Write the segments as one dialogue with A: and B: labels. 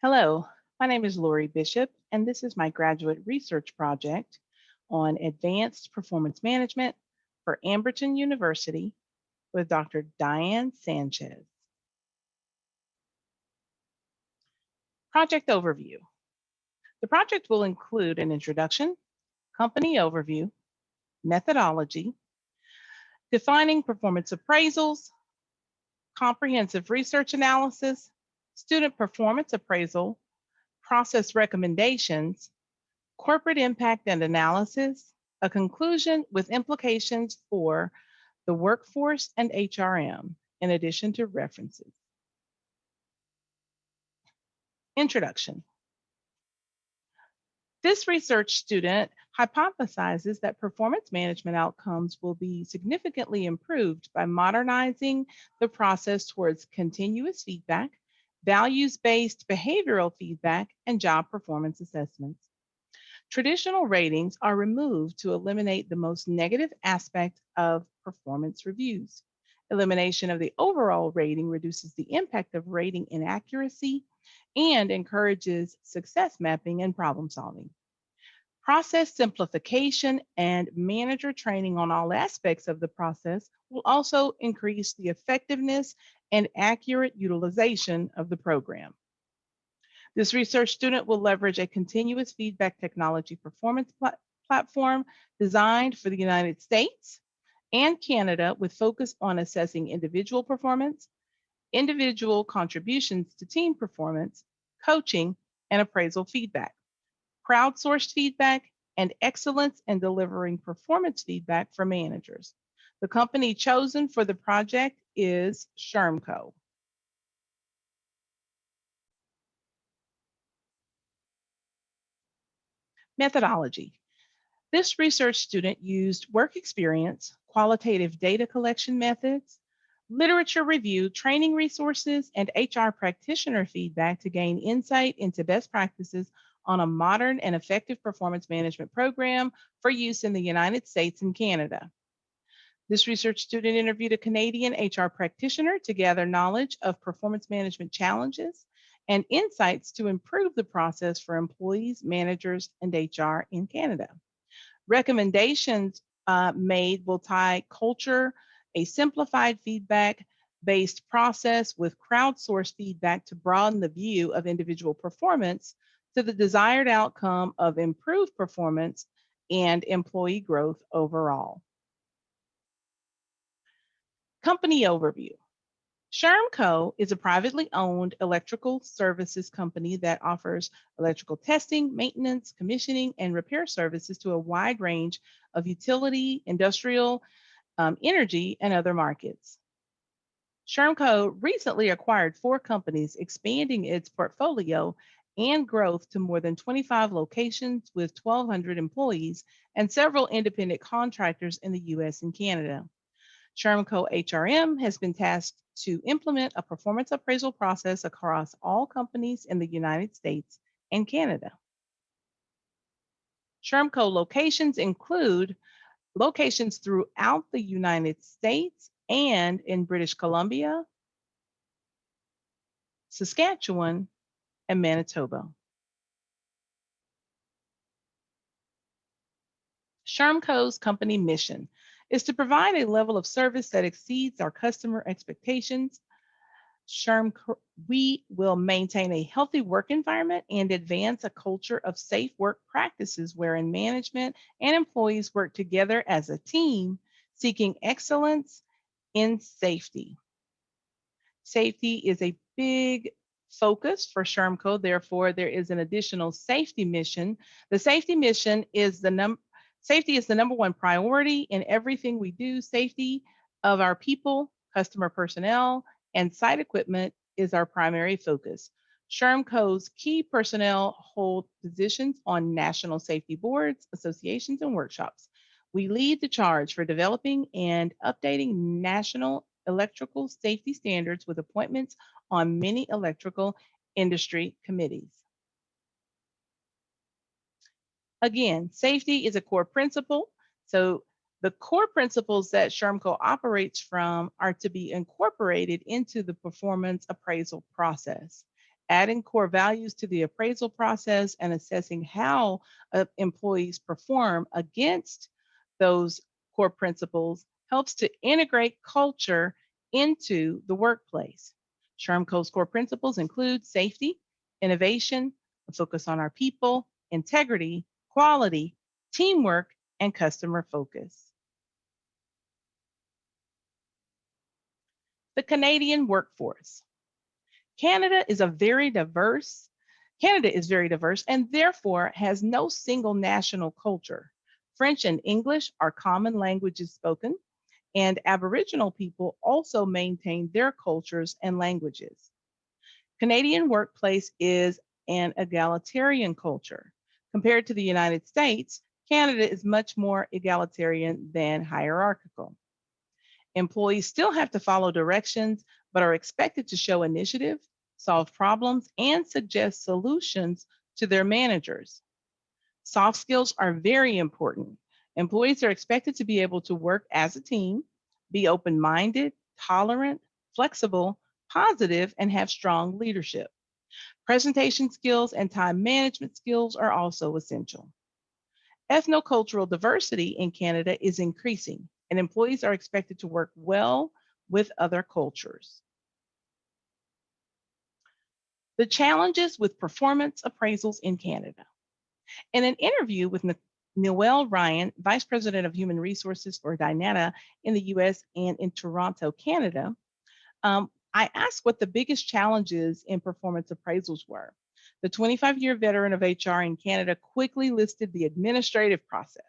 A: Hello, my name is Lori Bishop, and this is my graduate research project on advanced performance management for Amberton University with Dr. Diane Sanchez. Project overview. The project will include an introduction, company overview, methodology, defining performance appraisals, comprehensive research analysis, student performance appraisal, process recommendations, corporate impact and analysis, a conclusion with implications for the workforce and HRM, in addition to references. Introduction. This research student hypothesizes that performance management outcomes will be significantly improved by modernizing the process towards continuous feedback, values-based behavioral feedback, and job performance assessments. Traditional ratings are removed to eliminate the most negative aspect of performance reviews. Elimination of the overall rating reduces the impact of rating inaccuracy and encourages success mapping and problem solving. Process simplification and manager training on all aspects of the process will also increase the effectiveness and accurate utilization of the program. This research student will leverage a continuous feedback technology performance platform designed for the United States and Canada with focus on assessing individual performance, individual contributions to team performance, coaching, and appraisal feedback, crowdsourced feedback, and excellence in delivering performance feedback for managers. The company chosen for the project is Shermco. Methodology. This research student used work experience, qualitative data collection methods, literature review, training resources, and HR practitioner feedback to gain insight into best practices on a modern and effective performance management program for use in the United States and Canada. This research student interviewed a Canadian HR practitioner to gather knowledge of performance management challenges and insights to improve the process for employees, managers, and HR in Canada. Recommendations made will tie culture, a simplified feedback based process with crowdsourced feedback to broaden the view of individual performance to the desired outcome of improved performance and employee growth overall. Company overview. Shermco is a privately owned electrical services company that offers electrical testing, maintenance, commissioning, and repair services to a wide range of utility, industrial, energy, and other markets. Shermco recently acquired 4 companies, expanding its portfolio and growth to more than 25 locations with 1,200 employees and several independent contractors in the US and Canada. Shermco HRM has been tasked to implement a performance appraisal process across all companies in the United States and Canada. Shermco locations include locations throughout the United States and in British Columbia, Saskatchewan, and Manitoba. Shermco's company mission is to provide a level of service that exceeds our customer expectations. We will maintain a healthy work environment and advance a culture of safe work practices wherein management and employees work together as a team, seeking excellence in safety. Safety is a big focus for Shermco. Therefore, there is an additional safety mission. The safety mission is Safety is the number one priority in everything we do. Safety of our people, customer personnel, and site equipment is our primary focus. Shermco's key personnel hold positions on national safety boards, associations, and workshops. We lead the charge for developing and updating national electrical safety standards with appointments on many electrical industry committees. Again, safety is a core principle. So the core principles that Shermco operates from are to be incorporated into the performance appraisal process. Adding core values to the appraisal process and assessing how employees perform against those core principles helps to integrate culture into the workplace. SHRM-Co's core principles include safety, innovation, a focus on our people, integrity, quality, teamwork, and customer focus. The Canadian workforce. Canada is very diverse and therefore has no single national culture. French and English are common languages spoken, and Aboriginal people also maintain their cultures and languages. Canadian workplace is an egalitarian culture. Compared to the United States, Canada is much more egalitarian than hierarchical. Employees still have to follow directions, but are expected to show initiative, solve problems, and suggest solutions to their managers. Soft skills are very important. Employees are expected to be able to work as a team, be open minded, tolerant, flexible, positive, and have strong leadership. Presentation skills and time management skills are also essential. Ethnocultural diversity in Canada is increasing, and employees are expected to work well with other cultures. The challenges with performance appraisals in Canada. In an interview with Noel Ryan, Vice President of Human Resources for Dynata in the US and in Toronto, Canada, I asked what the biggest challenges in performance appraisals were. The 25-year veteran of HR in Canada quickly listed the administrative process,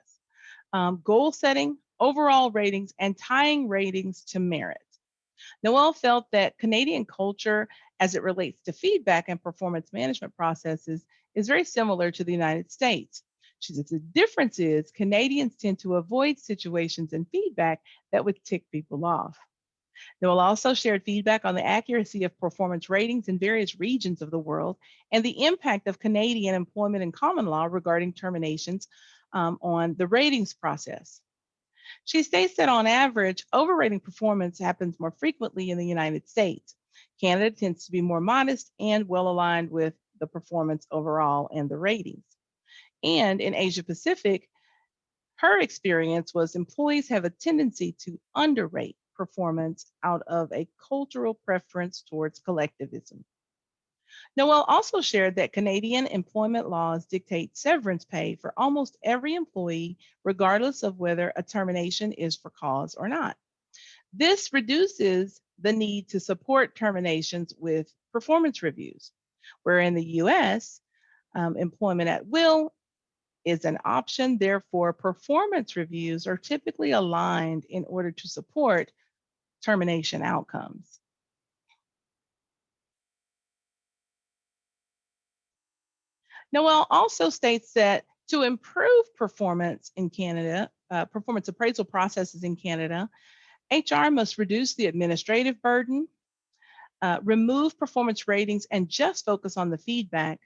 A: goal setting, overall ratings, and tying ratings to merit. Noel felt that Canadian culture, as it relates to feedback and performance management processes, is very similar to the United States. She says the difference is Canadians tend to avoid situations and feedback that would tick people off. Noel also shared feedback on the accuracy of performance ratings in various regions of the world and the impact of Canadian employment and common law regarding terminations on the ratings process. She states that on average, overrating performance happens more frequently in the United States. Canada tends to be more modest and well aligned with the performance overall and the ratings. And in Asia Pacific, her experience was employees have a tendency to underrate performance out of a cultural preference towards collectivism. Noel also shared that Canadian employment laws dictate severance pay for almost every employee, regardless of whether a termination is for cause or not. This reduces the need to support terminations with performance reviews, where in the US, employment at will is an option. Therefore, performance reviews are typically aligned in order to support termination outcomes. Noel also states that to improve performance in Canada, performance appraisal processes in Canada, HR must reduce the administrative burden, remove performance ratings and just focus on the feedback,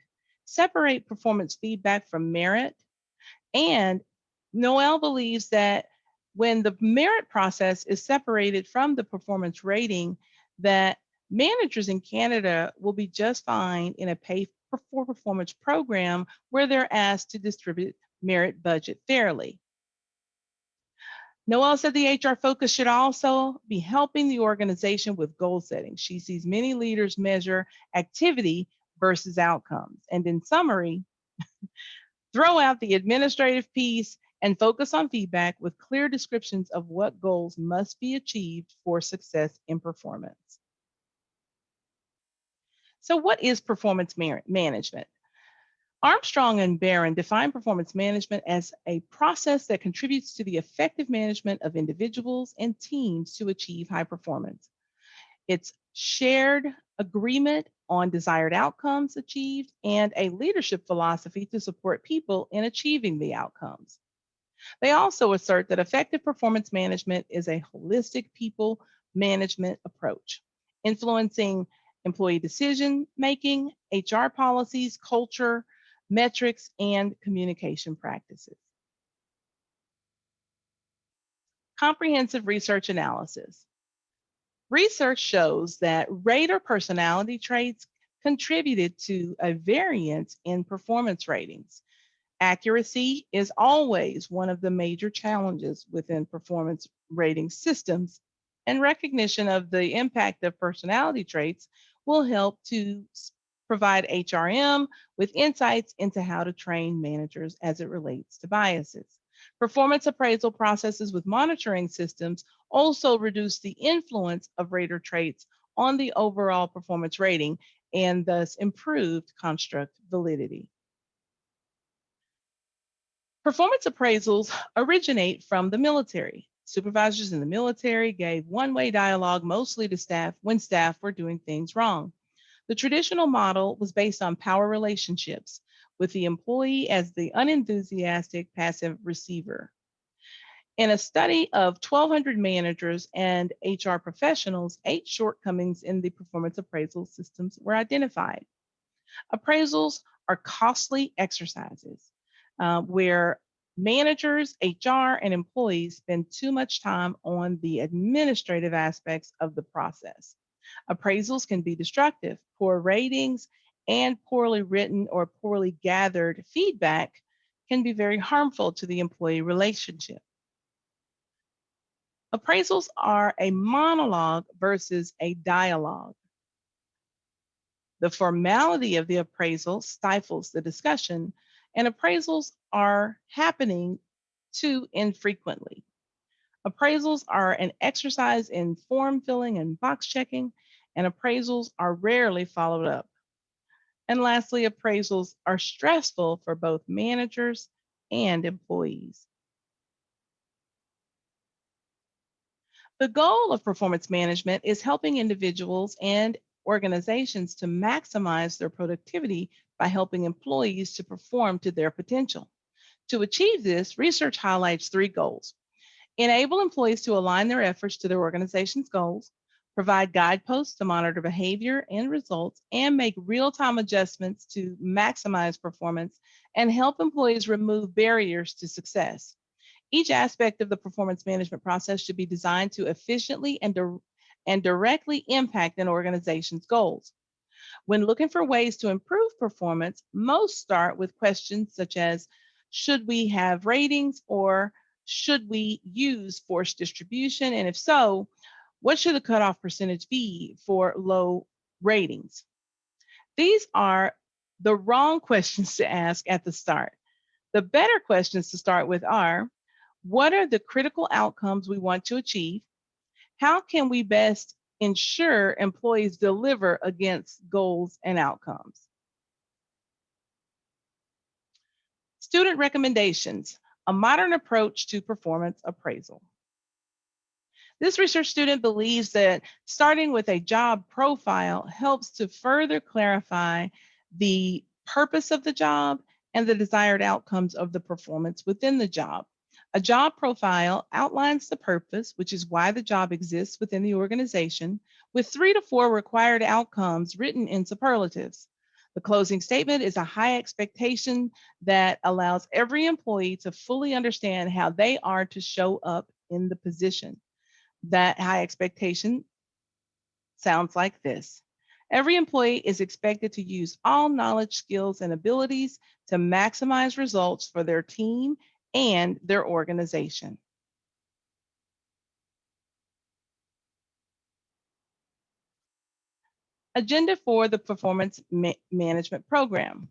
A: separate performance feedback from merit, and Noel believes that when the merit process is separated from the performance rating, that managers in Canada will be just fine in a pay for performance program where they're asked to distribute merit budget fairly. Noel said the HR focus should also be helping the organization with goal setting. She sees many leaders measure activity versus outcomes. And in summary, throw out the administrative piece and focus on feedback with clear descriptions of what goals must be achieved for success in performance. So, what is performance management? Armstrong and Barron define performance management as a process that contributes to the effective management of individuals and teams to achieve high performance. It's shared agreement on desired outcomes achieved and a leadership philosophy to support people in achieving the outcomes. They also assert that effective performance management is a holistic people management approach, influencing employee decision making, HR policies, culture, metrics, and communication practices. Comprehensive research analysis. Research shows that rate or personality traits contributed to a variance in performance ratings. Accuracy is always one of the major challenges within performance rating systems, and recognition of the impact of personality traits will help to provide HRM with insights into how to train managers as it relates to biases. Performance appraisal processes with monitoring systems also reduce the influence of rater traits on the overall performance rating and thus improved construct validity. Performance appraisals originate from the military. Supervisors in the military gave one-way dialogue mostly to staff when staff were doing things wrong. The traditional model was based on power relationships, with the employee as the unenthusiastic passive receiver. In a study of 1,200 managers and HR professionals, 8 shortcomings in the performance appraisal systems were identified. Appraisals are costly exercises where managers, HR, and employees spend too much time on the administrative aspects of the process. Appraisals can be destructive. Poor ratings and poorly written or poorly gathered feedback can be very harmful to the employee relationship. Appraisals are a monologue versus a dialogue. The formality of the appraisal stifles the discussion, and appraisals are happening too infrequently. Appraisals are an exercise in form filling and box checking, and appraisals are rarely followed up. And lastly, appraisals are stressful for both managers and employees. The goal of performance management is helping individuals and organizations to maximize their productivity by helping employees to perform to their potential. To achieve this, research highlights 3 goals: enable employees to align their efforts to their organization's goals, provide guideposts to monitor behavior and results, and make real-time adjustments to maximize performance, and help employees remove barriers to success. Each aspect of the performance management process should be designed to efficiently and directly impact an organization's goals. When looking for ways to improve performance, most start with questions such as, should we have ratings, or should we use forced distribution? And if so, what should the cutoff percentage be for low ratings? These are the wrong questions to ask at the start. The better questions to start with are, what are the critical outcomes we want to achieve? How can we best ensure employees deliver against goals and outcomes? Student recommendations, a modern approach to performance appraisal. This research student believes that starting with a job profile helps to further clarify the purpose of the job and the desired outcomes of the performance within the job. A job profile outlines the purpose, which is why the job exists within the organization, with 3 to 4 required outcomes written in superlatives. The closing statement is a high expectation that allows every employee to fully understand how they are to show up in the position. That high expectation sounds like this. Every employee is expected to use all knowledge, skills, and abilities to maximize results for their team and their organization. Agenda for the performance management program.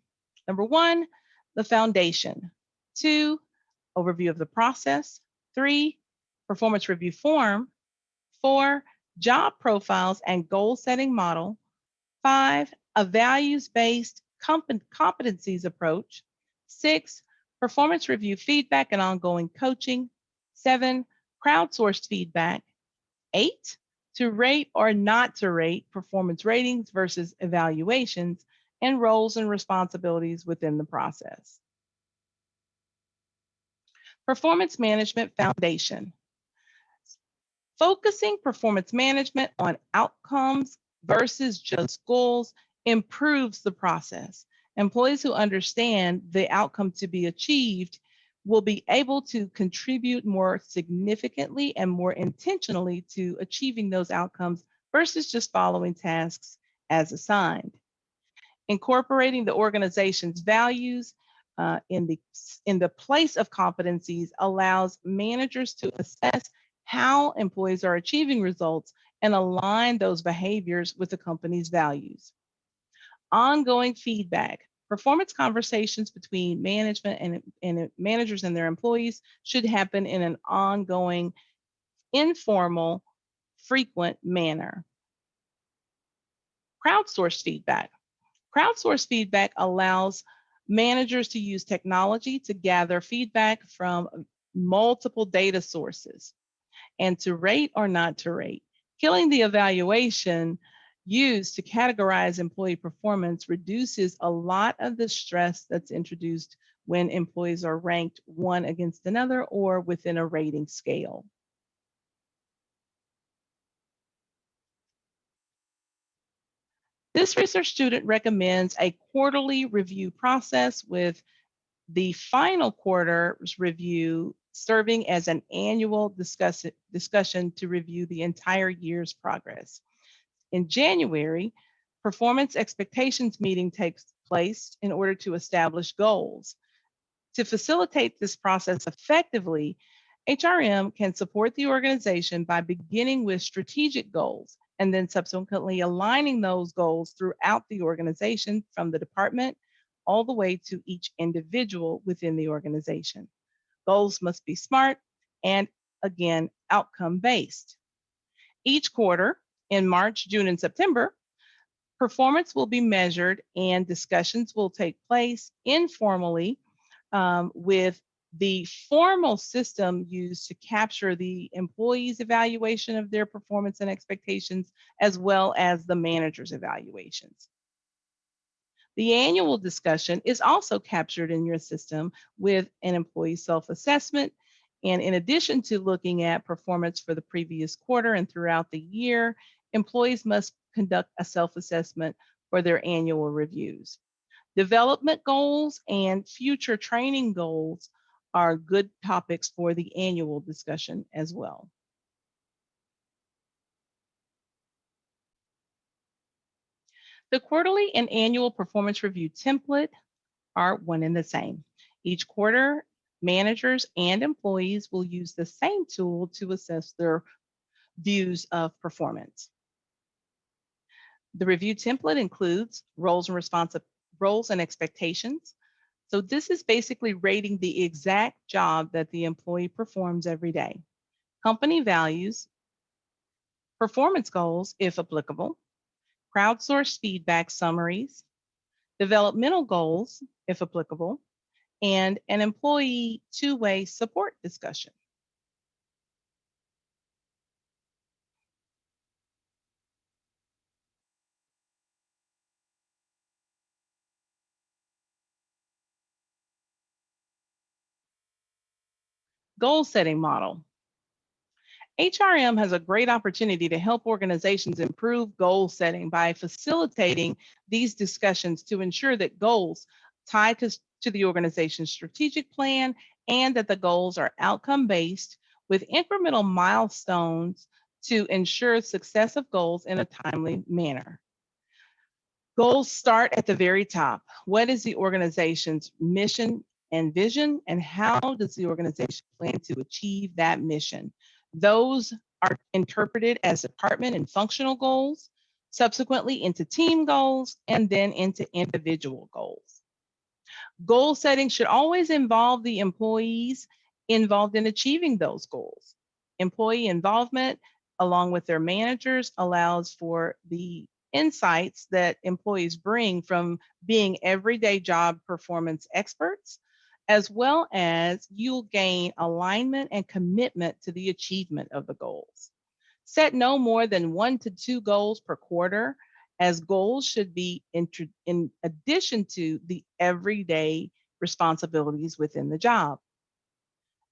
A: Number 1, the foundation. 2, overview of the process. 3, performance review form. 4, job profiles and goal setting model. 5, a values-based competencies approach. 6, performance review feedback and ongoing coaching. 7, crowdsourced feedback. 8, to rate or not to rate performance ratings versus evaluations, and roles and responsibilities within the process. Performance management foundation. Focusing performance management on outcomes versus just goals improves the process. Employees who understand the outcome to be achieved will be able to contribute more significantly and more intentionally to achieving those outcomes versus just following tasks as assigned. Incorporating the organization's values in the place of competencies allows managers to assess how employees are achieving results and align those behaviors with the company's values. Ongoing feedback. Performance conversations between management and managers and their employees should happen in an ongoing, informal, frequent manner. Crowdsourced feedback. Crowdsourced feedback allows managers to use technology to gather feedback from multiple data sources and to rate or not to rate. Killing the evaluation used to categorize employee performance reduces a lot of the stress that's introduced when employees are ranked one against another or within a rating scale. This research student recommends a quarterly review process with the final quarter's review serving as an annual discussion to review the entire year's progress. In January, performance expectations meeting takes place in order to establish goals. To facilitate this process effectively, HRM can support the organization by beginning with strategic goals and then subsequently aligning those goals throughout the organization from the department all the way to each individual within the organization. Goals must be SMART and, again, outcome-based. Each quarter, in March, June, and September, performance will be measured and discussions will take place informally with the formal system used to capture the employee's evaluation of their performance and expectations, as well as the manager's evaluations. The annual discussion is also captured in your system with an employee self-assessment. And in addition to looking at performance for the previous quarter and throughout the year, employees must conduct a self-assessment for their annual reviews. Development goals and future training goals are good topics for the annual discussion as well. The quarterly and annual performance review template are one and the same. Each quarter, managers and employees will use the same tool to assess their views of performance. The review template includes roles and expectations. So this is basically rating the exact job that the employee performs every day. Company values, performance goals, if applicable, crowdsourced feedback summaries, developmental goals, if applicable, and an employee two-way support discussion. Goal setting model. HRM has a great opportunity to help organizations improve goal setting by facilitating these discussions to ensure that goals tied to the organization's strategic plan and that the goals are outcome-based with incremental milestones to ensure success of goals in a timely manner. Goals start at the very top. What is the organization's mission and vision, and how does the organization plan to achieve that mission? Those are interpreted as department and functional goals, subsequently into team goals, and then into individual goals. Goal setting should always involve the employees involved in achieving those goals. Employee involvement, along with their managers, allows for the insights that employees bring from being everyday job performance experts, as well as you'll gain alignment and commitment to the achievement of the goals. Set no more than 1 to 2 goals per quarter, as goals should be in addition to the everyday responsibilities within the job.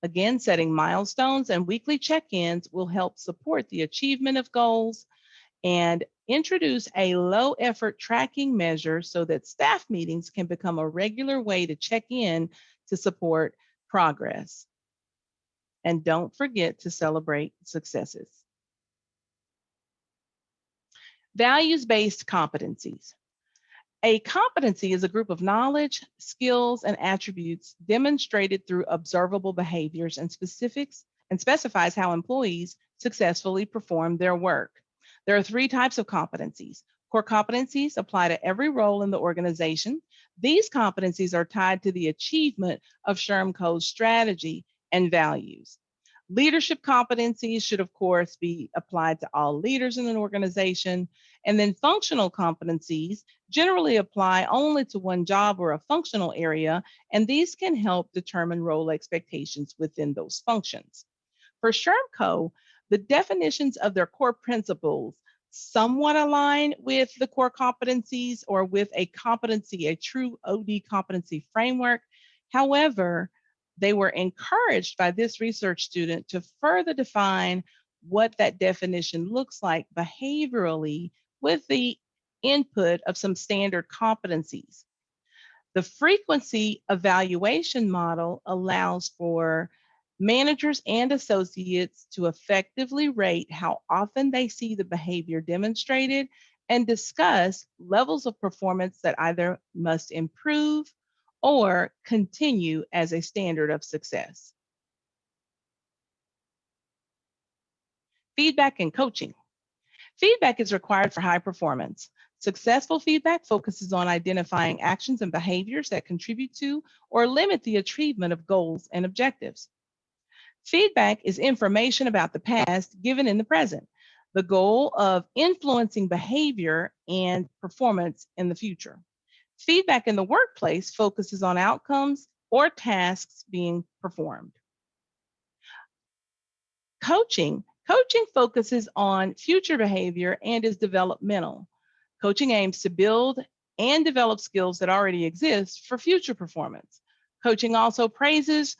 A: Again, setting milestones and weekly check-ins will help support the achievement of goals and introduce a low effort tracking measure so that staff meetings can become a regular way to check in to support progress. And don't forget to celebrate successes. Values-based competencies. A competency is a group of knowledge, skills, and attributes demonstrated through observable behaviors and specifics and specifies how employees successfully perform their work. There are three types of competencies. Core competencies apply to every role in the organization. These competencies are tied to the achievement of SHRM Code's strategy and values. Leadership competencies should, of course, be applied to all leaders in an organization. And then functional competencies generally apply only to one job or a functional area, and these can help determine role expectations within those functions. For SHRM-Co, the definitions of their core principles somewhat align with the core competencies or with a competency, a true OD competency framework. However, they were encouraged by this research student to further define what that definition looks like behaviorally with the input of some standard competencies. The frequency evaluation model allows for managers and associates to effectively rate how often they see the behavior demonstrated and discuss levels of performance that either must improve or continue as a standard of success. Feedback and coaching. Feedback is required for high performance. Successful feedback focuses on identifying actions and behaviors that contribute to or limit the achievement of goals and objectives. Feedback is information about the past given in the present, the goal of influencing behavior and performance in the future. Feedback in the workplace focuses on outcomes or tasks being performed. Coaching focuses on future behavior and is developmental. Coaching aims to build and develop skills that already exist for future performance. Coaching also praises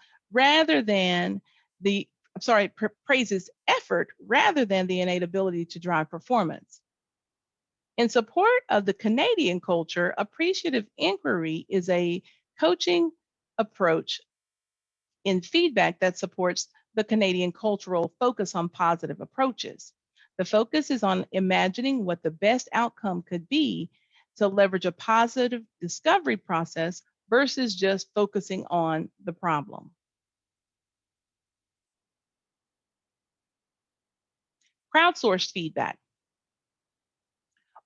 A: praises effort rather than the innate ability to drive performance. In support of the Canadian culture, appreciative inquiry is a coaching approach in feedback that supports the Canadian cultural focus on positive approaches. The focus is on imagining what the best outcome could be to leverage a positive discovery process versus just focusing on the problem. Crowdsourced feedback.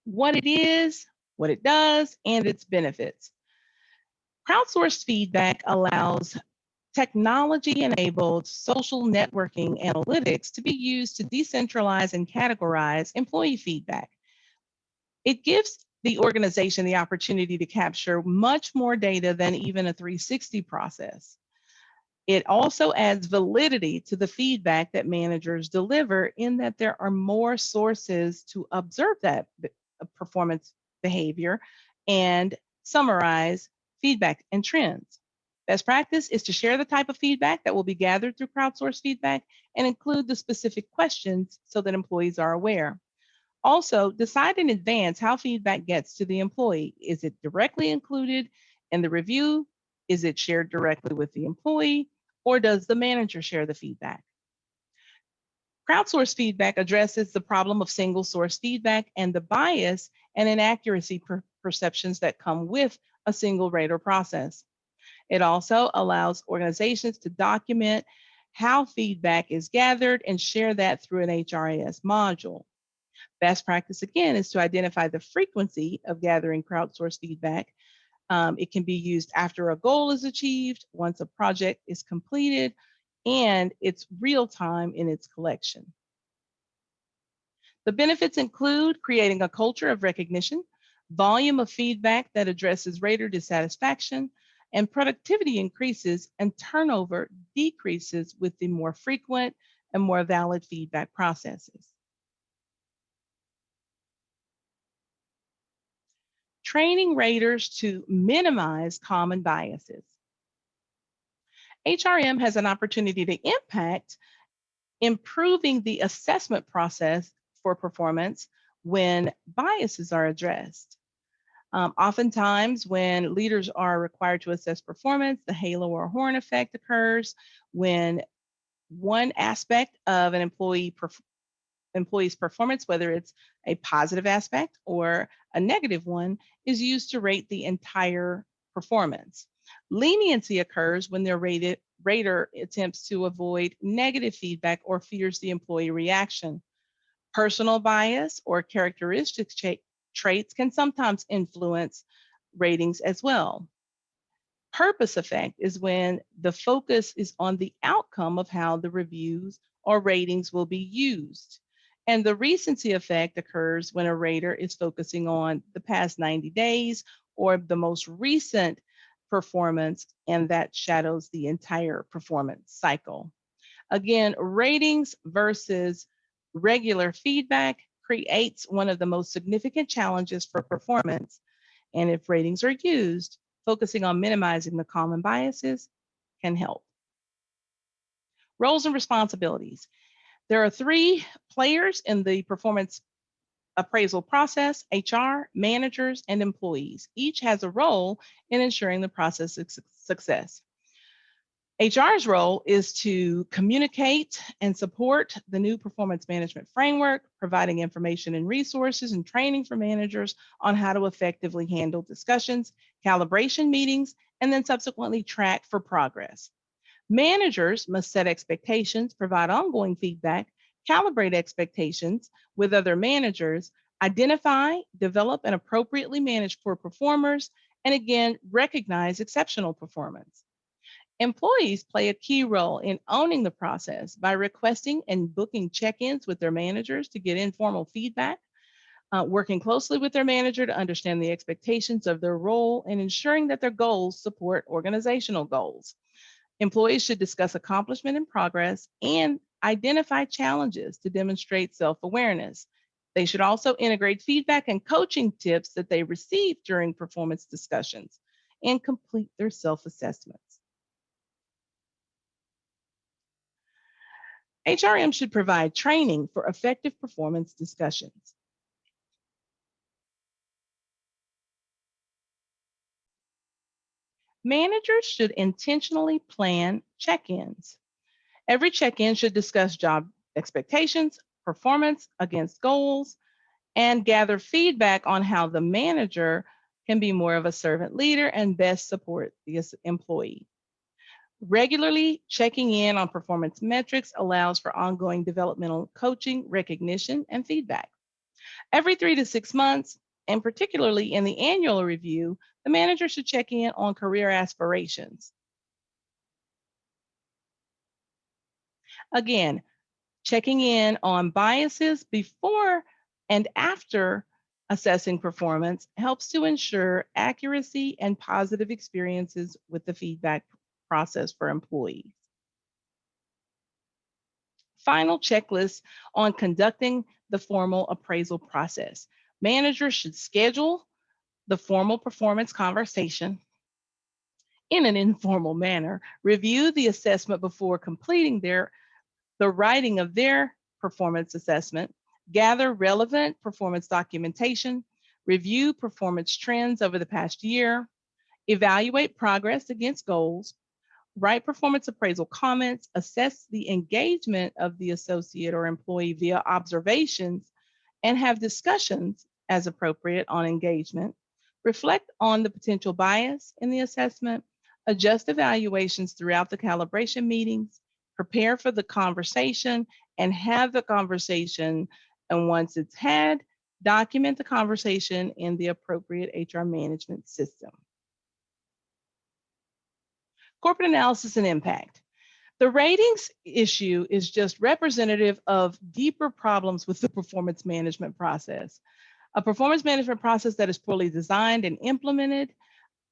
A: What it is, what it does, and its benefits. Crowdsourced feedback allows technology-enabled social networking analytics to be used to decentralize and categorize employee feedback. It gives the organization the opportunity to capture much more data than even a 360 process. It also adds validity to the feedback that managers deliver in that there are more sources to observe that performance behavior and summarize feedback and trends. Best practice is to share the type of feedback that will be gathered through crowdsourced feedback and include the specific questions so that employees are aware. Also, decide in advance how feedback gets to the employee. Is it directly included in the review? Is it shared directly with the employee? Or does the manager share the feedback? Crowdsourced feedback addresses the problem of single source feedback and the bias and inaccuracy perceptions that come with a single rater process. It also allows organizations to document how feedback is gathered and share that through an HRIS module. Best practice, again, is to identify the frequency of gathering crowdsourced feedback. It can be used after a goal is achieved, once a project is completed, and it's real time in its collection. The benefits include creating a culture of recognition, volume of feedback that addresses rater dissatisfaction, and productivity increases and turnover decreases with the more frequent and more valid feedback processes. Training raters to minimize common biases. HRM has an opportunity to impact improving the assessment process for performance when biases are addressed. Oftentimes, when leaders are required to assess performance, the halo or horn effect occurs when one aspect of an employee employee's performance, whether it's a positive aspect or a negative one, is used to rate the entire performance. Leniency occurs when the rater attempts to avoid negative feedback or fears the employee reaction. Personal bias or characteristic traits can sometimes influence ratings as well. Purpose effect is when the focus is on the outcome of how the reviews or ratings will be used. And the recency effect occurs when a rater is focusing on the past 90 days or the most recent performance, and that shadows the entire performance cycle. Again, ratings versus regular feedback creates one of the most significant challenges for performance. And if ratings are used, focusing on minimizing the common biases can help. Roles and responsibilities. There are three players in the performance appraisal process: HR, managers, and employees. Each has a role in ensuring the process's success. HR's role is to communicate and support the new performance management framework, providing information and resources and training for managers on how to effectively handle discussions, calibration meetings, and then subsequently track for progress. Managers must set expectations, provide ongoing feedback, calibrate expectations with other managers, identify, develop, and appropriately manage poor performers, and again, recognize exceptional performance. Employees play a key role in owning the process by requesting and booking check-ins with their managers to get informal feedback, working closely with their manager to understand the expectations of their role, and ensuring that their goals support organizational goals. Employees should discuss accomplishment and progress and identify challenges to demonstrate self-awareness. They should also integrate feedback and coaching tips that they receive during performance discussions and complete their self-assessments. HRM should provide training for effective performance discussions. Managers should intentionally plan check-ins. Every check-in should discuss job expectations, performance against goals, and gather feedback on how the manager can be more of a servant leader and best support the employee. Regularly checking in on performance metrics allows for ongoing developmental coaching, recognition, and feedback. Every 3 to 6 months, and particularly in the annual review, the manager should check in on career aspirations. Again, checking in on biases before and after assessing performance helps to ensure accuracy and positive experiences with the feedback process for employees. Final checklist on conducting the formal appraisal process. Managers should schedule the formal performance conversation in an informal manner, review the assessment before completing the writing of their performance assessment, gather relevant performance documentation, review performance trends over the past year, evaluate progress against goals, write performance appraisal comments, assess the engagement of the associate or employee via observations, and have discussions as appropriate on engagement, reflect on the potential bias in the assessment, adjust evaluations throughout the calibration meetings, prepare for the conversation, and have the conversation. And once it's had, document the conversation in the appropriate HR management system. Corporate analysis and impact. The ratings issue is just representative of deeper problems with the performance management process. A performance management process that is poorly designed and implemented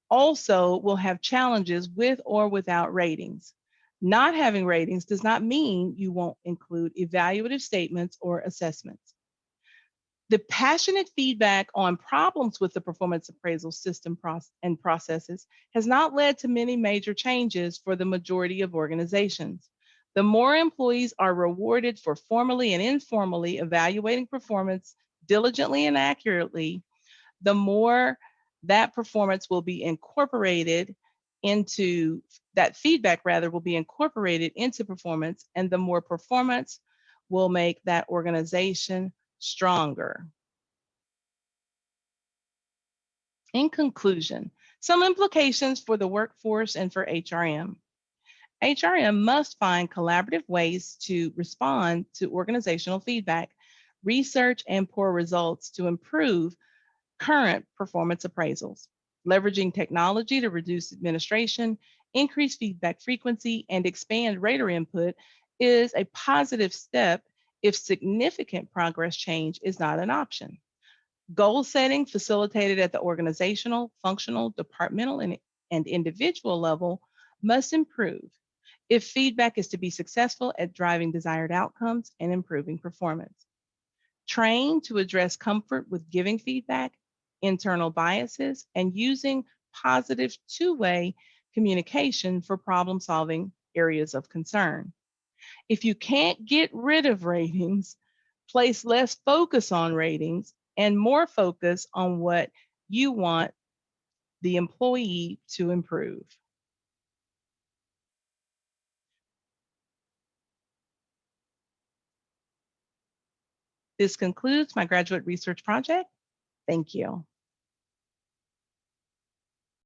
A: also will have challenges with or without ratings. Not having ratings does not mean you won't include evaluative statements or assessments. The passionate feedback on problems with the performance appraisal system and processes has not led to many major changes for the majority of organizations. The more employees are rewarded for formally and informally evaluating performance diligently and accurately, the more that performance will be incorporated into that feedback rather will be incorporated into performance, and the more performance will make that organization stronger. In conclusion, some implications for the workforce and for HRM. HRM must find collaborative ways to respond to organizational feedback, research, and poor results to improve current performance appraisals. Leveraging technology to reduce administration, increase feedback frequency, and expand rater input is a positive step if significant progress change is not an option. Goal setting facilitated at the organizational, functional, departmental, and individual level must improve if feedback is to be successful at driving desired outcomes and improving performance. Train to address comfort with giving feedback, internal biases, and using positive two-way communication for problem-solving areas of concern. If you can't get rid of ratings, place less focus on ratings and more focus on what you want the employee to improve. This concludes my graduate research project. Thank you.